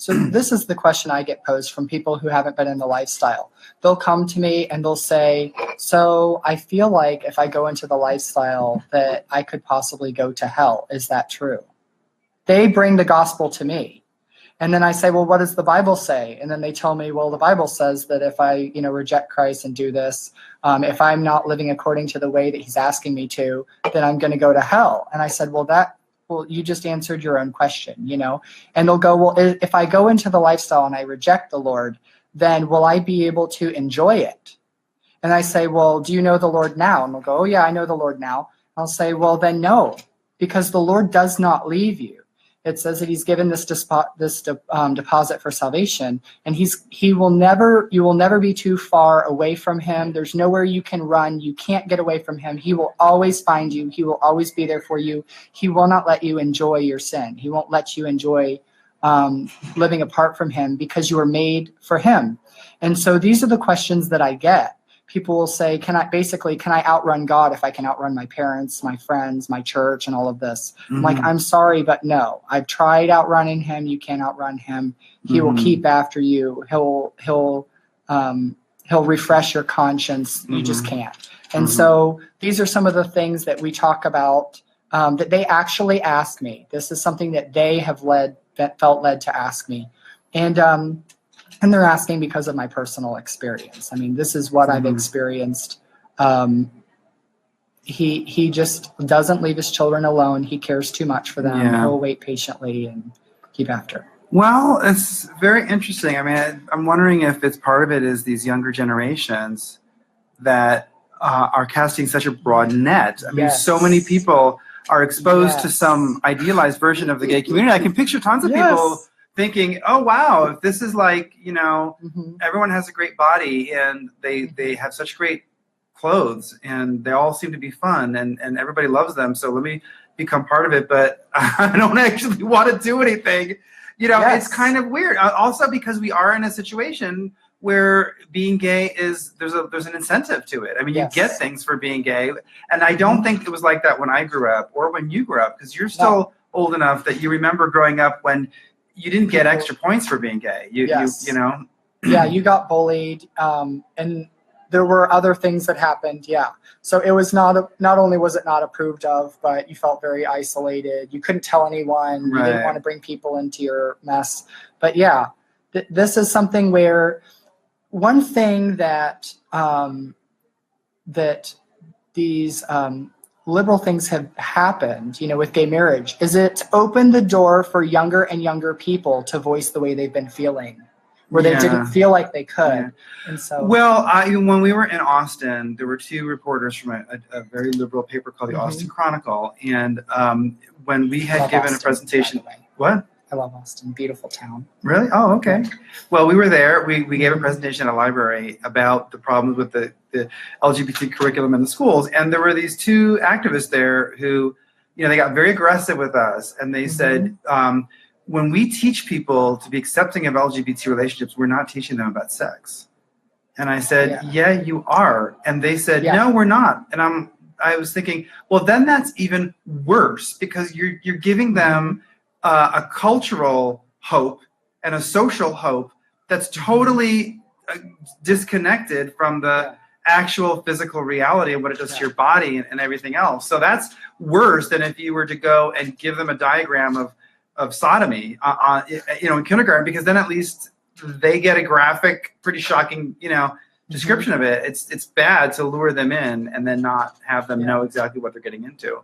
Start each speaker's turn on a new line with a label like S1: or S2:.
S1: So this is the question I get posed from people who haven't been in the lifestyle. They'll come to me and they'll say, so I feel like if I go into the lifestyle that I could possibly go to hell. Is that true? They bring the gospel to me. And then I say, well, what does the Bible say? And then they tell me, well, the Bible says that if I, reject Christ and do this, if I'm not living according to the way that he's asking me to, then I'm going to go to hell. And I said, well, you just answered your own question, And they'll go, well, if I go into the lifestyle and I reject the Lord, then will I be able to enjoy it? And I say, well, do you know the Lord now? And they'll go, oh yeah, I know the Lord now. I'll say, well, then no, because the Lord does not leave you. It says that he's given this deposit for salvation, and you will never be too far away from him. There's nowhere you can run. You can't get away from him. He will always find you. He will always be there for you. He will not let you enjoy your sin. He won't let you enjoy living apart from him, because you were made for him. And so these are the questions that I get. People will say, can I outrun God if I can outrun my parents, my friends, my church, and all of this? Mm-hmm. I'm like, I'm sorry, but no. I've tried outrunning him. You can't outrun him. He will keep after you. He'll refresh your conscience. You just can't. And so these are some of the things that we talk about that they actually ask me. This is something that they have felt led to ask me. And they're asking because of my personal experience. I mean, this is what I've experienced. He just doesn't leave his children alone. He cares too much for them. Yeah. He'll wait patiently and keep after.
S2: Well, it's very interesting. I mean, I'm wondering if it's part of it is these younger generations that are casting such a broad net. I mean, so many people are exposed to some idealized version of the gay community. I can picture tons of people thinking, oh, wow, if this is like, everyone has a great body and they have such great clothes and they all seem to be fun and everybody loves them. So let me become part of it. But I don't actually want to do anything. It's kind of weird. Also, because we are in a situation where being gay there's an incentive to it. I mean, you get things for being gay. And I don't think it was like that when I grew up or when you grew up, because you're still old enough that you remember growing up when you didn't get extra points for being gay. You know.
S1: Yeah, you got bullied, and there were other things that happened. Yeah, so it was not only was it not approved of, but you felt very isolated. You couldn't tell anyone. You didn't want to bring people into your mess. But yeah, this is something where one thing that that these liberal things have happened, with gay marriage, is it opened the door for younger and younger people to voice the way they've been feeling, where they didn't feel like they could. Yeah. And so,
S2: well, when we were in Austin, there were two reporters from a very liberal paper called the Austin Chronicle, and when we had given a presentation, what?
S1: I love Austin, beautiful town.
S2: Really? Oh, okay. Well, we were there. We gave a presentation at a library about the problems with the LGBT curriculum in the schools. And there were these two activists there who, they got very aggressive with us. And they said, when we teach people to be accepting of LGBT relationships, we're not teaching them about sex. And I said, yeah, you are. And they said, no, we're not. And I was thinking, well, then that's even worse, because you're giving them a cultural hope and a social hope that's totally disconnected from the actual physical reality of what it does to your body and everything else. So that's worse than if you were to go and give them a diagram of sodomy in kindergarten, because then at least they get a graphic, pretty shocking, description of it. It's bad to lure them in and then not have them know exactly what they're getting into.